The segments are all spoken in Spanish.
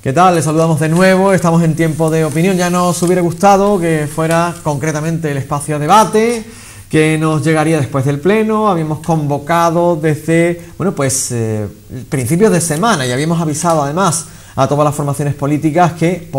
¿Qué tal? Les saludamos de nuevo, estamos en tiempo de opinión. Ya nos hubiera gustado que fuera concretamente el espacio de debate que nos llegaría después del pleno. Habíamos convocado desde, principios de semana y habíamos avisado además a todas las formaciones políticas que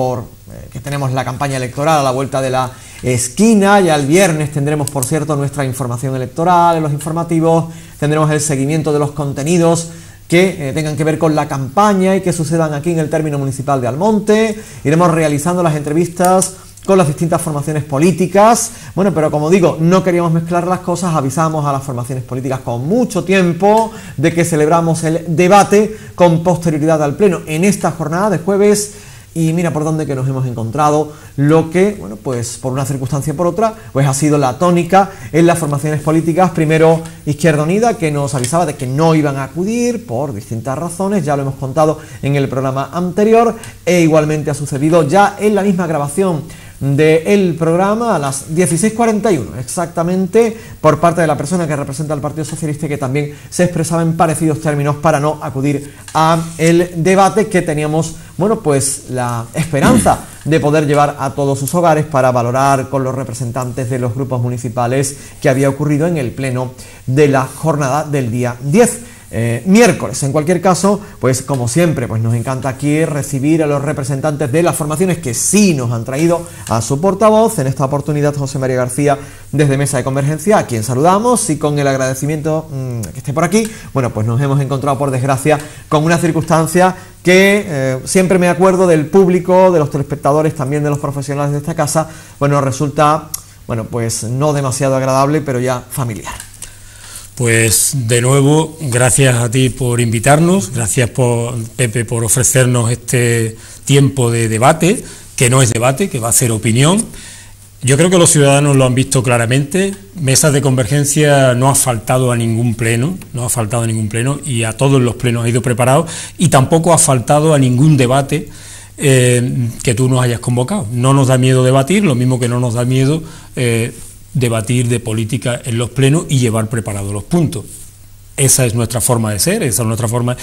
que tenemos la campaña electoral a la vuelta de la esquina. Ya el viernes tendremos, por cierto, nuestra información electoral, en los informativos, tendremos el seguimiento de los contenidos que tengan que ver con la campaña y que sucedan aquí en el término municipal de Almonte. Iremos realizando las entrevistas con las distintas formaciones políticas. Bueno, pero como digo, no queríamos mezclar las cosas, avisamos a las formaciones políticas con mucho tiempo de que celebramos el debate con posterioridad al pleno en esta jornada de jueves. Y mira por dónde que nos hemos encontrado, lo que, por una circunstancia o por otra, ha sido la tónica en las formaciones políticas. Primero Izquierda Unida, que nos avisaba de que no iban a acudir por distintas razones, ya lo hemos contado en el programa anterior, e igualmente ha sucedido ya en la misma grabación del programa a las 16:41 exactamente, por parte de la persona que representa al Partido Socialista y que también se expresaba en parecidos términos para no acudir a el debate que teníamos, la esperanza de poder llevar a todos sus hogares para valorar con los representantes de los grupos municipales que había ocurrido en el pleno de la jornada del día 10. Miércoles. En cualquier caso, como siempre, nos encanta aquí recibir a los representantes de las formaciones que sí nos han traído a su portavoz. En esta oportunidad, José María García, desde Mesa de Convergencia, a quien saludamos y con el agradecimiento que esté por aquí. Nos hemos encontrado, por desgracia, con una circunstancia que siempre me acuerdo del público, de los telespectadores, también de los profesionales de esta casa. resulta, no demasiado agradable, pero ya familiar. Pues de nuevo, gracias a ti por invitarnos, gracias Pepe por ofrecernos este tiempo de debate, que no es debate, que va a ser opinión. Yo creo que los ciudadanos lo han visto claramente. Mesas de Convergencia no ha faltado a ningún pleno, y a todos los plenos ha ido preparado, y tampoco ha faltado a ningún debate que tú nos hayas convocado. No nos da miedo debatir, lo mismo que no nos da miedo debatir de política en los plenos y llevar preparados los puntos. Esa es nuestra forma de ser, esa es nuestra forma.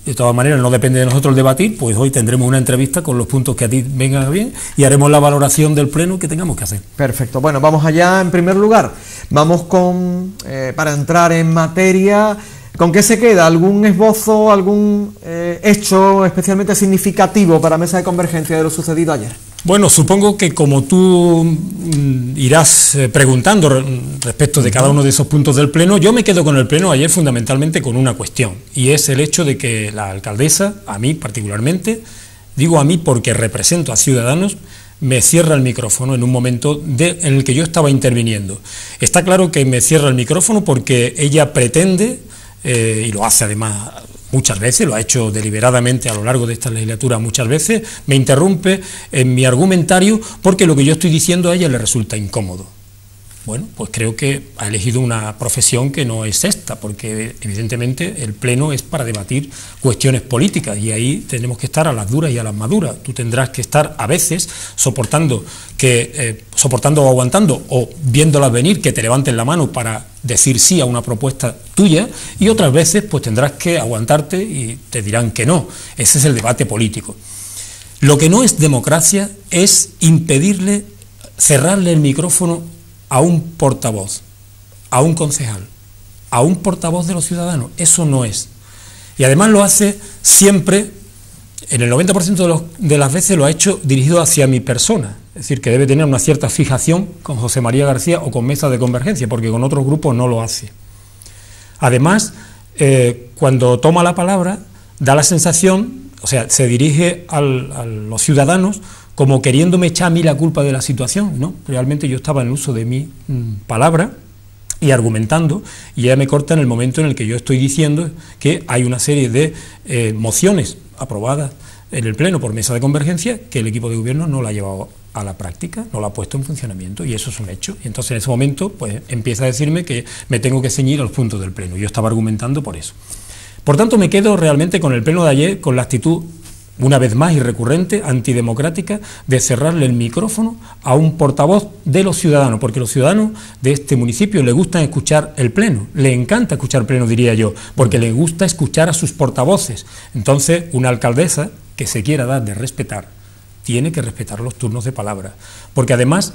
De todas maneras, no depende de nosotros debatir, pues hoy tendremos una entrevista con los puntos que a ti vengan bien y haremos la valoración del pleno que tengamos que hacer. Perfecto. Vamos allá. En primer lugar, vamos para entrar en materia, ¿con qué se queda? ¿Algún esbozo, algún hecho especialmente significativo para Mesa de Convergencia de lo sucedido ayer? Supongo que como tú irás preguntando respecto de cada uno de esos puntos del pleno, yo me quedo con el pleno ayer fundamentalmente con una cuestión, y es el hecho de que la alcaldesa, a mí particularmente, digo a mí porque represento a Ciudadanos, me cierra el micrófono en un momento en el que yo estaba interviniendo. Está claro que me cierra el micrófono porque ella pretende, y lo hace además muchas veces, lo ha hecho deliberadamente a lo largo de esta legislatura muchas veces, me interrumpe en mi argumentario porque lo que yo estoy diciendo a ella le resulta incómodo. Pues creo que ha elegido una profesión que no es esta, porque evidentemente el pleno es para debatir cuestiones políticas y ahí tenemos que estar a las duras y a las maduras. Tú tendrás que estar a veces soportando o aguantando o viéndolas venir que te levanten la mano para decir sí a una propuesta tuya, y otras veces pues tendrás que aguantarte y te dirán que no. Ese es el debate político. Lo que no es democracia es impedirle, cerrarle el micrófono a un portavoz, a un concejal, a un portavoz de los ciudadanos. Eso no es. Y además lo hace siempre, en el 90% de las veces lo ha hecho dirigido hacia mi persona. Es decir, que debe tener una cierta fijación con José María García o con Mesa de Convergencia, porque con otros grupos no lo hace. Además, cuando toma la palabra, da la sensación, se dirige a los ciudadanos como queriéndome echar a mí la culpa de la situación. No, realmente yo estaba en el uso de mi palabra y argumentando, y ella me corta en el momento en el que yo estoy diciendo que hay una serie de mociones aprobadas en el pleno por Mesa de Convergencia que el equipo de gobierno no la ha llevado a la práctica, no la ha puesto en funcionamiento, y eso es un hecho. Y entonces en ese momento empieza a decirme que me tengo que ceñir a los puntos del pleno. Yo estaba argumentando por eso. Por tanto, me quedo realmente con el pleno de ayer, con la actitud, una vez más y recurrente, antidemocrática, de cerrarle el micrófono a un portavoz de los ciudadanos, porque los ciudadanos de este municipio les gusta escuchar el pleno, le encanta escuchar el pleno, diría yo, porque les gusta escuchar a sus portavoces. Entonces, una alcaldesa que se quiera dar de respetar, tiene que respetar los turnos de palabra. Porque además,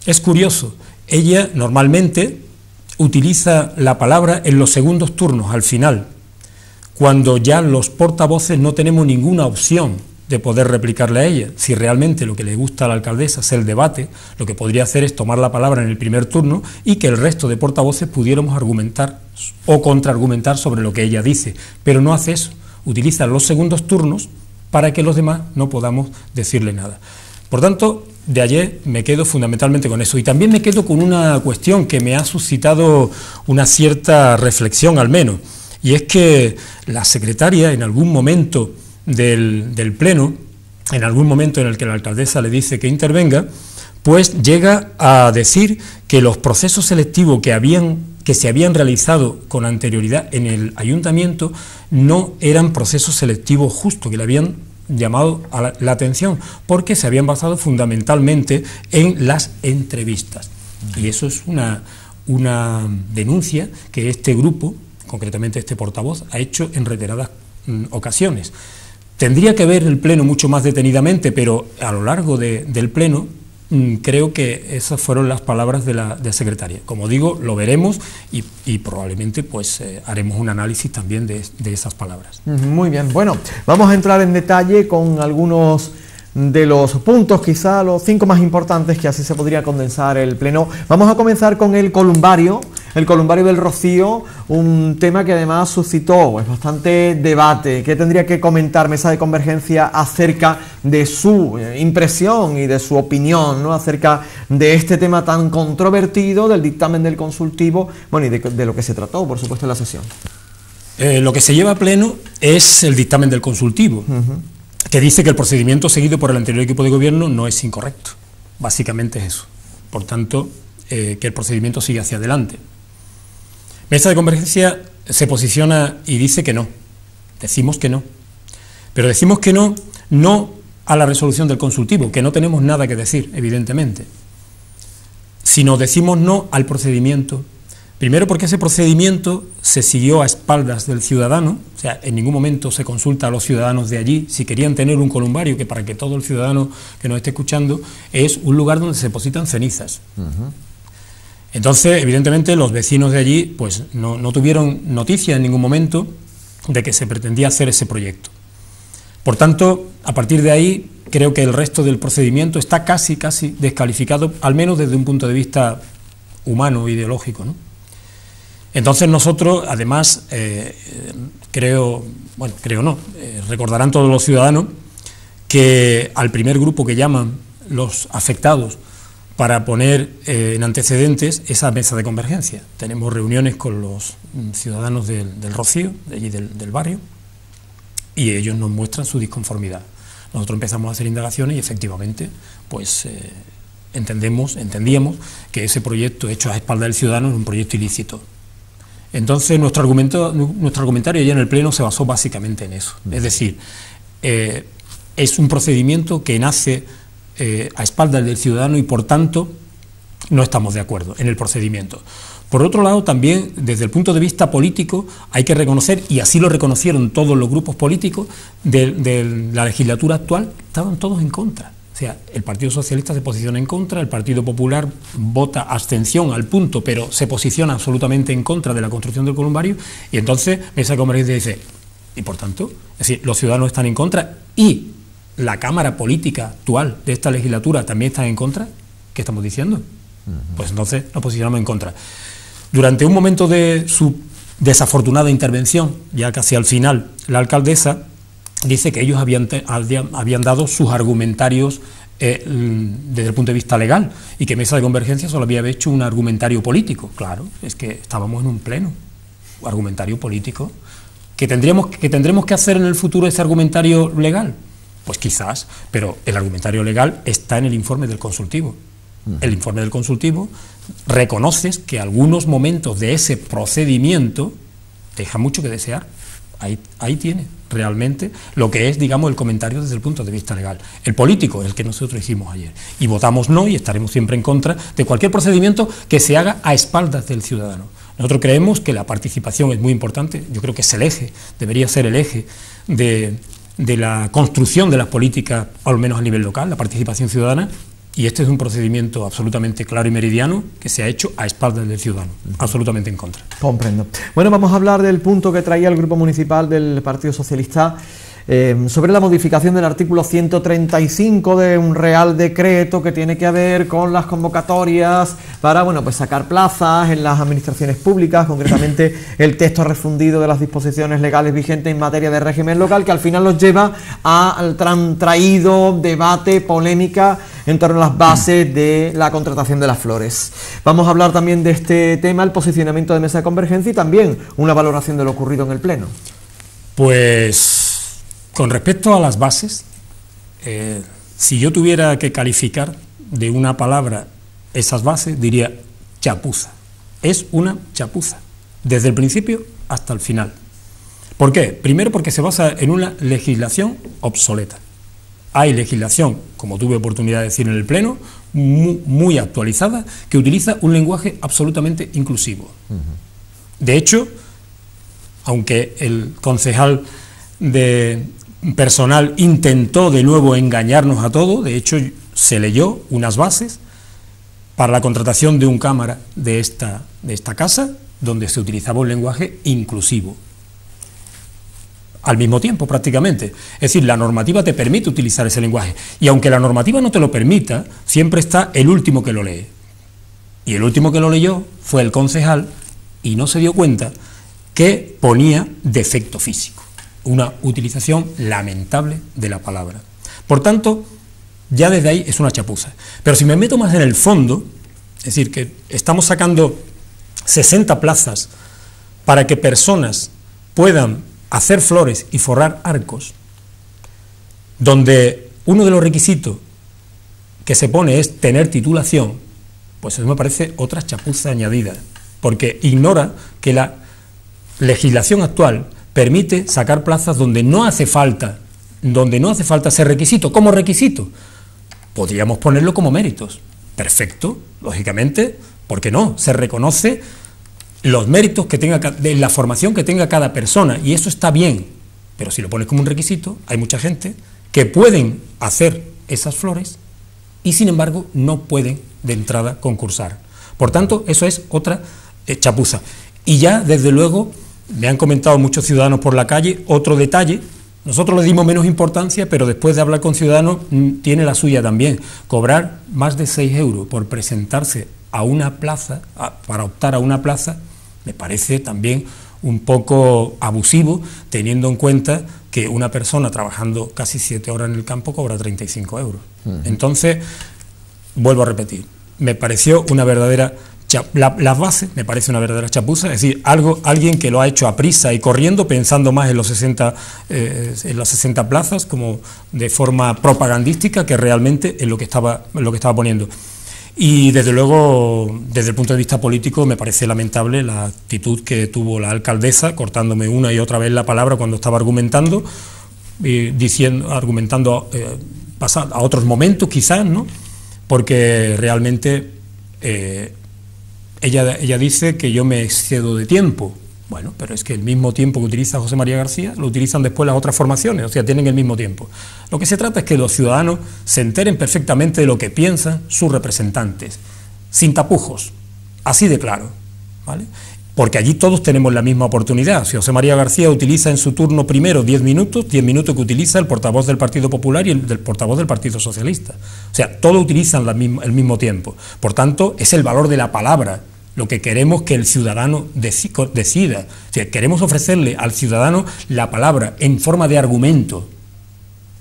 es curioso, ella normalmente utiliza la palabra en los segundos turnos, al final, cuando ya los portavoces no tenemos ninguna opción de poder replicarle a ella. Si realmente lo que le gusta a la alcaldesa es el debate, lo que podría hacer es tomar la palabra en el primer turno y que el resto de portavoces pudiéramos argumentar o contraargumentar sobre lo que ella dice, pero no hace eso, utiliza los segundos turnos para que los demás no podamos decirle nada. Por tanto, de ayer me quedo fundamentalmente con eso, y también me quedo con una cuestión que me ha suscitado una cierta reflexión al menos, y es que la secretaria en algún momento del pleno, en algún momento en el que la alcaldesa le dice que intervenga, pues llega a decir que los procesos selectivos que se habían realizado con anterioridad en el ayuntamiento no eran procesos selectivos justos, que le habían llamado a la atención, porque se habían basado fundamentalmente en las entrevistas. Y eso es una denuncia que este grupo, concretamente este portavoz, ha hecho en reiteradas ocasiones. Tendría que ver el pleno mucho más detenidamente, pero a lo largo del pleno creo que esas fueron las palabras de la secretaria. Como digo, lo veremos y probablemente pues haremos un análisis también de esas palabras. Muy bien, bueno, vamos a entrar en detalle con algunos de los puntos, quizá los 5 más importantes, que así se podría condensar el pleno. Vamos a comenzar con el columbario del Rocío, un tema que además suscitó pues bastante debate. ¿Qué tendría que comentar Mesa de Convergencia acerca de su impresión y de su opinión, ¿no?, acerca de este tema tan controvertido del dictamen del consultivo, bueno, y de lo que se trató, por supuesto, en la sesión? Lo que se lleva a pleno es el dictamen del consultivo, que dice que el procedimiento seguido por el anterior equipo de gobierno no es incorrecto. Básicamente es eso. Por tanto, que el procedimiento sigue hacia adelante. Mesa de Convergencia se posiciona y dice que no. Decimos que no. Pero decimos que no, no a la resolución del consultivo, que no tenemos nada que decir, evidentemente, sino decimos no al procedimiento. Primero porque ese procedimiento se siguió a espaldas del ciudadano, o sea, en ningún momento se consulta a los ciudadanos de allí si querían tener un columbario, que para que todo el ciudadano que nos esté escuchando es un lugar donde se depositan cenizas. Entonces, evidentemente, los vecinos de allí pues no tuvieron noticia en ningún momento de que se pretendía hacer ese proyecto. Por tanto, a partir de ahí, creo que el resto del procedimiento está casi descalificado, al menos desde un punto de vista humano, ideológico, ¿no? Entonces nosotros, además, recordarán todos los ciudadanos que al primer grupo que llaman los afectados para poner en antecedentes esa mesa de convergencia. Tenemos reuniones con los ciudadanos del Rocío, de allí del barrio, y ellos nos muestran su disconformidad. Nosotros empezamos a hacer indagaciones y efectivamente, pues entendíamos que ese proyecto hecho a espaldas del ciudadano es un proyecto ilícito. Entonces nuestro argumentario ya en el pleno se basó básicamente en eso. Es decir, es un procedimiento que nace a espaldas del ciudadano y por tanto no estamos de acuerdo en el procedimiento. Por otro lado, también desde el punto de vista político hay que reconocer, y así lo reconocieron todos los grupos políticos de la legislatura actual, estaban todos en contra. O sea, el Partido Socialista se posiciona en contra, el Partido Popular vota abstención al punto, pero se posiciona absolutamente en contra de la construcción del columbario, y entonces Mesa de Convergencia dice, y por tanto, es decir, los ciudadanos están en contra y la Cámara política actual de esta legislatura también está en contra. ¿Qué estamos diciendo? Pues entonces nos posicionamos en contra. Durante un momento de su desafortunada intervención, ya casi al final, la alcaldesa dice que ellos habían dado sus argumentarios desde el punto de vista legal y que Mesa de Convergencia solo había hecho un argumentario político. Claro, es que estábamos en un pleno, argumentario político. ¿Que tendremos que hacer en el futuro ese argumentario legal? Pues quizás, pero el argumentario legal está en el informe del consultivo. El informe del consultivo reconoce que algunos momentos de ese procedimiento dejan mucho que desear. Ahí tiene realmente lo que es, digamos, el comentario desde el punto de vista legal. El político, el que nosotros hicimos ayer. Y votamos no y estaremos siempre en contra de cualquier procedimiento que se haga a espaldas del ciudadano. Nosotros creemos que la participación es muy importante, yo creo que es el eje, debería ser el eje de de la construcción de las políticas, al menos a nivel local, la participación ciudadana, y este es un procedimiento absolutamente claro y meridiano que se ha hecho a espaldas del ciudadano, absolutamente en contra. Comprendo. Bueno, vamos a hablar del punto que traía el Grupo Municipal del Partido Socialista sobre la modificación del artículo 135 de un Real Decreto que tiene que ver con las convocatorias para, bueno, pues sacar plazas en las administraciones públicas, concretamente el texto refundido de las disposiciones legales vigentes en materia de régimen local, que al final nos lleva al traído debate, polémica en torno a las bases de la contratación de las flores. Vamos a hablar también de este tema, el posicionamiento de Mesa de Convergencia y también una valoración de lo ocurrido en el Pleno. Pues con respecto a las bases, si yo tuviera que calificar de una palabra esas bases, diría chapuza. Es una chapuza, desde el principio hasta el final. ¿Por qué? Primero porque se basa en una legislación obsoleta. Hay legislación, como tuve oportunidad de decir en el Pleno, muy actualizada, que utiliza un lenguaje absolutamente inclusivo. De hecho, aunque el concejal de personal intentó de nuevo engañarnos a todos, de hecho se leyó unas bases para la contratación de un cámara de esta casa, donde se utilizaba un lenguaje inclusivo. Al mismo tiempo, prácticamente. Es decir, la normativa te permite utilizar ese lenguaje, y aunque la normativa no te lo permita, siempre está el último que lo lee. Y el último que lo leyó fue el concejal, y no se dio cuenta que ponía defecto físico. Una utilización lamentable de la palabra. Por tanto, ya desde ahí es una chapuza. Pero si me meto más en el fondo, es decir, que estamos sacando 60 plazas para que personas puedan hacer flores y forrar arcos, donde uno de los requisitos que se pone es tener titulación, pues eso me parece otra chapuza añadida, porque ignora que la legislación actual permite sacar plazas donde no hace falta ese requisito. ¿Como requisito? Podríamos ponerlo como méritos. Perfecto, lógicamente, ¿por qué no? Se reconoce los méritos que tenga, de la formación que tenga cada persona, y eso está bien, pero si lo pones como un requisito, hay mucha gente que pueden hacer esas flores y sin embargo no pueden de entrada concursar. Por tanto, eso es otra chapuza. Y ya, desde luego, me han comentado muchos ciudadanos por la calle, otro detalle, nosotros le dimos menos importancia, pero después de hablar con ciudadanos tiene la suya también. Cobrar más de 6 euros por presentarse a una plaza, para optar a una plaza, me parece también un poco abusivo, teniendo en cuenta que una persona trabajando casi 7 horas en el campo cobra 35 euros. Entonces, vuelvo a repetir, me pareció una verdadera las bases me parece una verdadera chapuza, es decir, alguien que lo ha hecho a prisa y corriendo, pensando más en las 60 plazas como de forma propagandística que realmente en lo que estaba poniendo. Y desde luego, desde el punto de vista político, me parece lamentable la actitud que tuvo la alcaldesa, cortándome una y otra vez la palabra cuando estaba argumentando, argumentando a otros momentos quizás, ¿no? Porque realmente ella dice que yo me excedo de tiempo. Bueno, pero es que el mismo tiempo que utiliza José María García lo utilizan después las otras formaciones, o sea, tienen el mismo tiempo. Lo que se trata es que los ciudadanos se enteren perfectamente de lo que piensan sus representantes, sin tapujos, así de claro, ¿vale? Porque allí todos tenemos la misma oportunidad. Si José María García utiliza en su turno primero 10 minutos que utiliza el portavoz del Partido Popular y el portavoz del Partido Socialista. O sea, todos utilizan el mismo tiempo. Por tanto, es el valor de la palabra lo que queremos que el ciudadano decida. O sea, queremos ofrecerle al ciudadano la palabra en forma de argumento.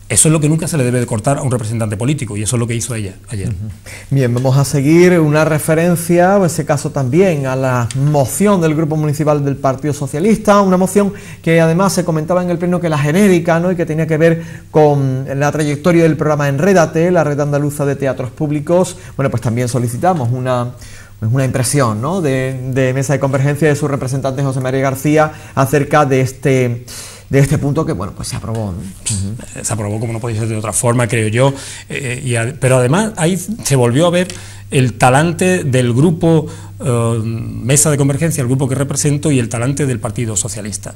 Eso es lo que nunca se le debe de cortar a un representante político, y eso es lo que hizo ella ayer. Bien, vamos a seguir una referencia, en ese caso también, a la moción del Grupo Municipal del Partido Socialista, una moción que además se comentaba en el Pleno que era genérica, ¿no?, y que tenía que ver con la trayectoria del programa Enrédate, la red andaluza de teatros públicos. Bueno, pues también solicitamos una impresión, ¿no?, de Mesa de Convergencia, de su representante José María García, acerca de este punto que, bueno, pues se aprobó, ¿no? Se aprobó como no podía ser de otra forma, creo yo, pero además ahí se volvió a ver el talante del grupo Mesa de Convergencia, el grupo que represento, y el talante del Partido Socialista.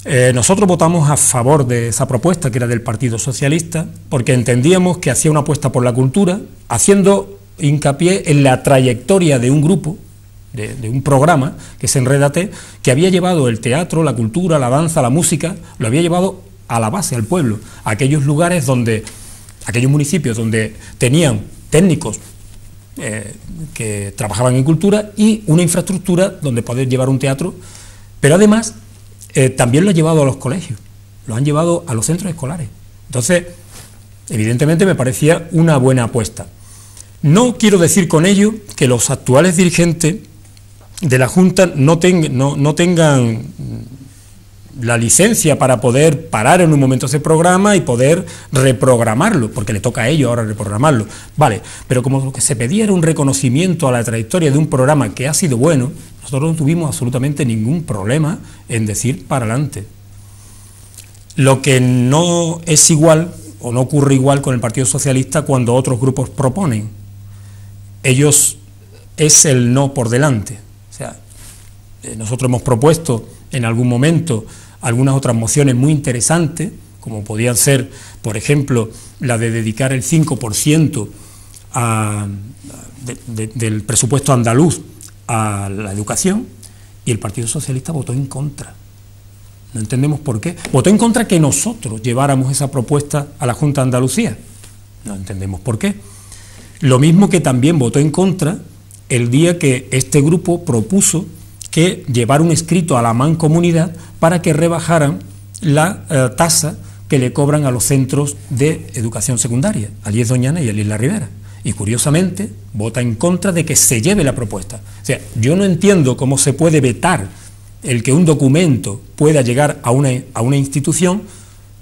Nosotros votamos a favor de esa propuesta, que era del Partido Socialista, porque entendíamos que hacía una apuesta por la cultura, haciendo hincapié en la trayectoria de un grupo, de un programa, que es Enrédate, que había llevado el teatro, la cultura, la danza, la música, lo había llevado a la base, al pueblo, a aquellos lugares donde, aquellos municipios donde tenían técnicos que trabajaban en cultura y una infraestructura donde poder llevar un teatro, pero además también lo ha llevado a los colegios, lo han llevado a los centros escolares. Entonces, evidentemente me parecía una buena apuesta. No quiero decir con ello que los actuales dirigentes de la Junta no tengan la licencia para poder parar en un momento ese programa y poder reprogramarlo, porque le toca a ellos ahora reprogramarlo. Vale, pero como lo que se pedía era un reconocimiento a la trayectoria de un programa que ha sido bueno, nosotros no tuvimos absolutamente ningún problema en decir para adelante. Lo que no es igual, o no ocurre igual con el Partido Socialista cuando otros grupos proponen. Ellos es el no por delante. O sea, nosotros hemos propuesto en algún momento algunas otras mociones muy interesantes, como podían ser, por ejemplo, la de dedicar el 5% del presupuesto andaluz a la educación, y el Partido Socialista votó en contra. No entendemos por qué. Votó en contra que nosotros lleváramos esa propuesta a la Junta de Andalucía. No entendemos por qué. Lo mismo que también votó en contra el día que este grupo propuso que llevar un escrito a la Mancomunidad para que rebajaran la tasa que le cobran a los centros de educación secundaria, al IES Doñana y al IES La Ribera. Y curiosamente vota en contra de que se lleve la propuesta. O sea, yo no entiendo cómo se puede vetar el que un documento pueda llegar a una institución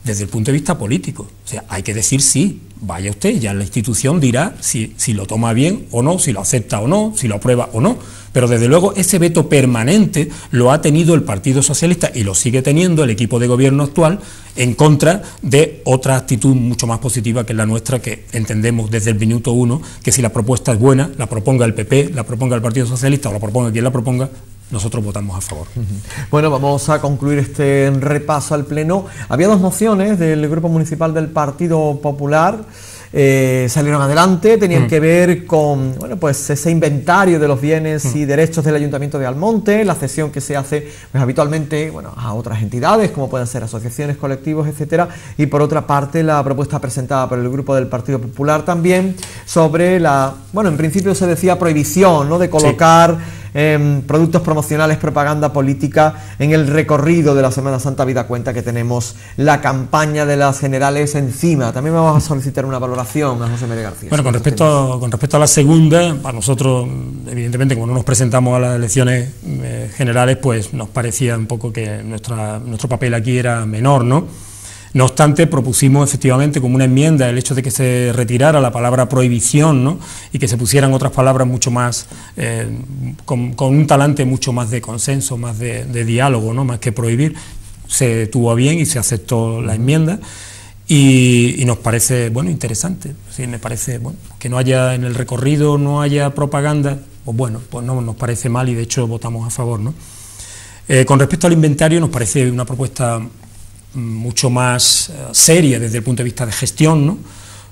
desde el punto de vista político. O sea, hay que decir sí, vaya usted, ya la institución dirá si lo toma bien o no, si lo acepta o no, si lo aprueba o no. Pero desde luego ese veto permanente lo ha tenido el Partido Socialista y lo sigue teniendo el equipo de gobierno actual en contra de otra actitud mucho más positiva que es la nuestra, que entendemos desde el minuto uno que si la propuesta es buena, la proponga el PP, la proponga el Partido Socialista o la proponga quien la proponga, nosotros votamos a favor. Bueno, vamos a concluir este repaso al Pleno. Había dos mociones del Grupo Municipal del Partido Popular. Salieron adelante, tenían que ver con, bueno, pues ese inventario de los bienes y derechos del Ayuntamiento de Almonte, la cesión que se hace pues habitualmente, bueno, a otras entidades como pueden ser asociaciones, colectivos, etcétera, y por otra parte la propuesta presentada por el Grupo del Partido Popular también sobre la, bueno, en principio se decía prohibición, ¿no?, de colocar productos promocionales, propaganda política en el recorrido de la Semana Santa, habida cuenta que tenemos la campaña de las generales encima. También vamos a solicitar una valoración a José María García. Bueno, con respecto a la segunda, a nosotros, evidentemente, como no nos presentamos a las elecciones generales, pues nos parecía un poco que nuestro papel aquí era menor, ¿no? No obstante, propusimos efectivamente como una enmienda el hecho de que se retirara la palabra prohibición, ¿no?, y que se pusieran otras palabras mucho más, con un talante mucho más de consenso, más de diálogo, ¿no?, más que prohibir. Se tuvo a bien y se aceptó la enmienda y nos parece, bueno, interesante. Sí, me parece, bueno, que no haya en el recorrido, no haya propaganda, pues bueno, pues no nos parece mal y de hecho votamos a favor, ¿no? Con respecto al inventario, nos parece una propuesta mucho más seria desde el punto de vista de gestión, ¿no?,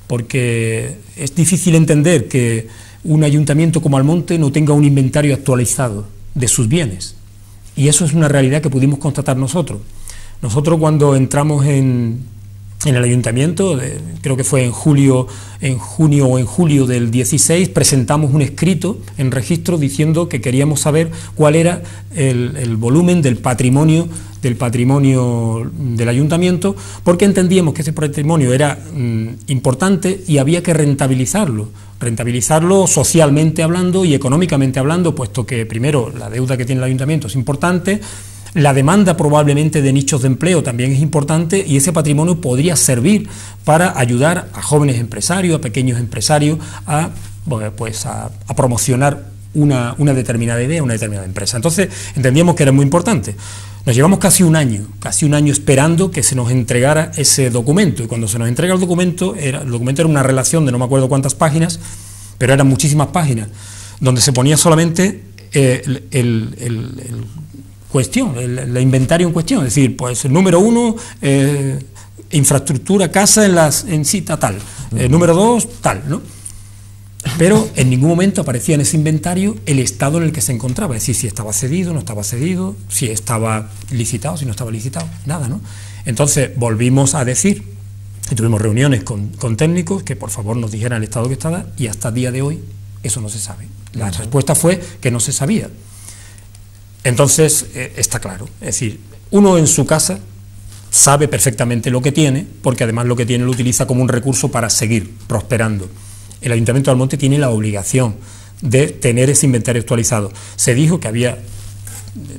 porque es difícil entender que un ayuntamiento como Almonte no tenga un inventario actualizado de sus bienes, y eso es una realidad que pudimos constatar nosotros. Nosotros cuando entramos en el ayuntamiento, creo que fue en junio o en julio del 16, presentamos un escrito en registro diciendo que queríamos saber cuál era el volumen del patrimonio del ayuntamiento, porque entendíamos que ese patrimonio era importante y había que rentabilizarlo socialmente hablando y económicamente hablando, puesto que primero la deuda que tiene el ayuntamiento es importante, la demanda probablemente de nichos de empleo también es importante y ese patrimonio podría servir para ayudar a jóvenes empresarios, a pequeños empresarios a promocionar una determinada idea, una determinada empresa. Entonces entendíamos que era muy importante. Nos llevamos casi un año esperando que se nos entregara ese documento, y cuando se nos entrega el documento era una relación de no me acuerdo cuántas páginas, pero eran muchísimas páginas, donde se ponía solamente cuestión, el inventario en cuestión, es decir, pues el número 1, infraestructura, casa en cita tal, número 2, tal, ¿no? Pero en ningún momento aparecía en ese inventario el estado en el que se encontraba, es decir, si estaba cedido, no estaba cedido, si estaba licitado, si no estaba licitado, nada, ¿no? Entonces volvimos a decir, y tuvimos reuniones con técnicos que por favor nos dijeran el estado que estaba, y hasta el día de hoy eso no se sabe. La respuesta fue que no se sabía. Entonces está claro, es decir, uno en su casa sabe perfectamente lo que tiene, porque además lo que tiene lo utiliza como un recurso para seguir prosperando. El Ayuntamiento de Almonte tiene la obligación de tener ese inventario actualizado. Se dijo que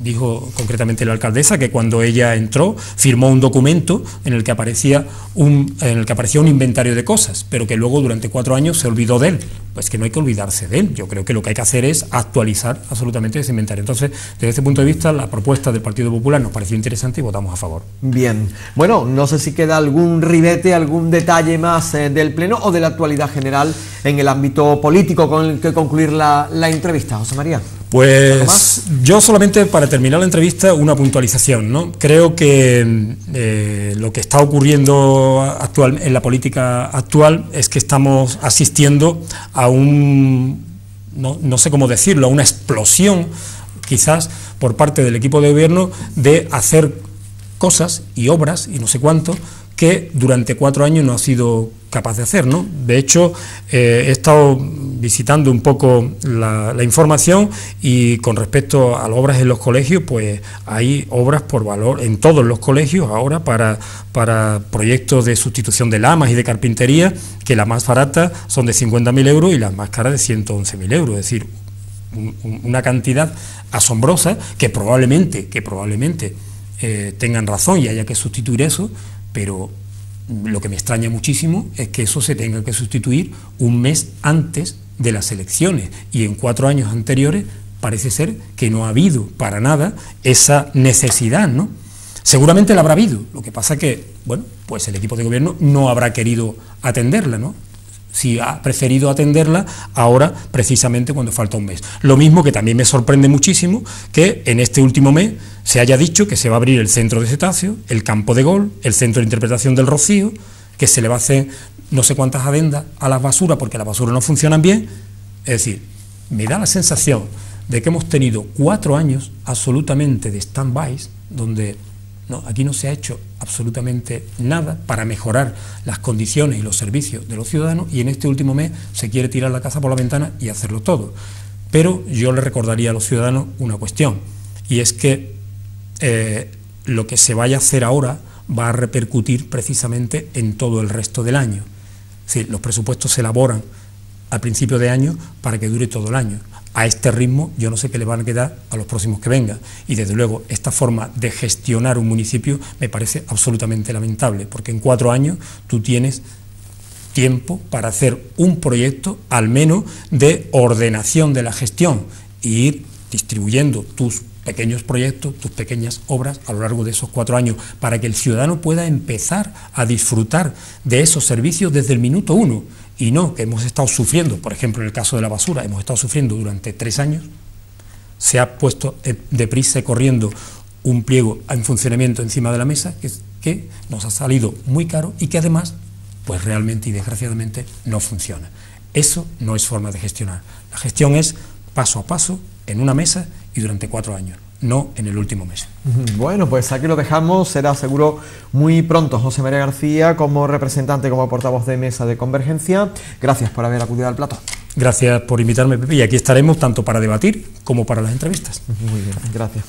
dijo concretamente la alcaldesa que cuando ella entró firmó un documento en el que aparecía un inventario de cosas, pero que luego durante 4 años se olvidó de él. Pues que no hay que olvidarse de él. Yo creo que lo que hay que hacer es actualizar absolutamente ese inventario. Entonces, desde este punto de vista, la propuesta del Partido Popular nos pareció interesante y votamos a favor. Bien. Bueno, no sé si queda algún ribete, algún detalle más del Pleno o de la actualidad general en el ámbito político con el que concluir la entrevista. José María. Pues yo solamente para terminar la entrevista una puntualización, ¿no? Creo que lo que está ocurriendo en la política actual es que estamos asistiendo a no sé cómo decirlo, a una explosión quizás por parte del equipo de gobierno de hacer cosas y obras y no sé cuánto que durante 4 años no ha sido capaz de hacer, ¿no? De hecho, he estado visitando un poco la información y con respecto a las obras en los colegios, pues hay obras por valor en todos los colegios ahora para proyectos de sustitución de lamas y de carpintería, que las más baratas son de 50.000 euros y las más caras de 111.000 euros, es decir, una cantidad asombrosa que probablemente tengan razón y haya que sustituir eso, pero lo que me extraña muchísimo es que eso se tenga que sustituir un mes antes de las elecciones, y en 4 años anteriores parece ser que no ha habido para nada esa necesidad, ¿no? Seguramente la habrá habido, lo que pasa que, bueno, pues el equipo de gobierno no habrá querido atenderla, ¿no? Si ha preferido atenderla ahora, precisamente cuando falta un mes. Lo mismo que también me sorprende muchísimo que en este último mes se haya dicho que se va a abrir el centro de cetáceos, el campo de golf, el centro de interpretación del Rocío, que se le va a hacer no sé cuántas adendas a las basuras porque las basuras no funcionan bien. Es decir, me da la sensación de que hemos tenido 4 años absolutamente de stand-by, donde aquí no se ha hecho absolutamente nada para mejorar las condiciones y los servicios de los ciudadanos, y en este último mes se quiere tirar la casa por la ventana y hacerlo todo. Pero yo le recordaría a los ciudadanos una cuestión, y es que lo que se vaya a hacer ahora va a repercutir precisamente en todo el resto del año. Es decir, los presupuestos se elaboran al principio de año para que dure todo el año. A este ritmo yo no sé qué le van a quedar a los próximos que vengan, y desde luego esta forma de gestionar un municipio me parece absolutamente lamentable, porque en 4 años tú tienes tiempo para hacer un proyecto al menos de ordenación de la gestión e ir distribuyendo tus pequeños proyectos, tus pequeñas obras a lo largo de esos 4 años, para que el ciudadano pueda empezar a disfrutar de esos servicios desde el minuto 1, y no que hemos estado sufriendo, por ejemplo en el caso de la basura, hemos estado sufriendo durante 3 años, se ha puesto deprisa y corriendo un pliego en funcionamiento encima de la mesa que nos ha salido muy caro y que además, pues realmente y desgraciadamente no funciona. Eso no es forma de gestionar. La gestión es paso a paso, en una mesa y durante 4 años, no en el último mes. Bueno, pues aquí lo dejamos, será seguro muy pronto. José María García, como representante, como portavoz de Mesa de Convergencia, gracias por haber acudido al plató. Gracias por invitarme, Pepe, y aquí estaremos tanto para debatir como para las entrevistas. Muy bien, gracias.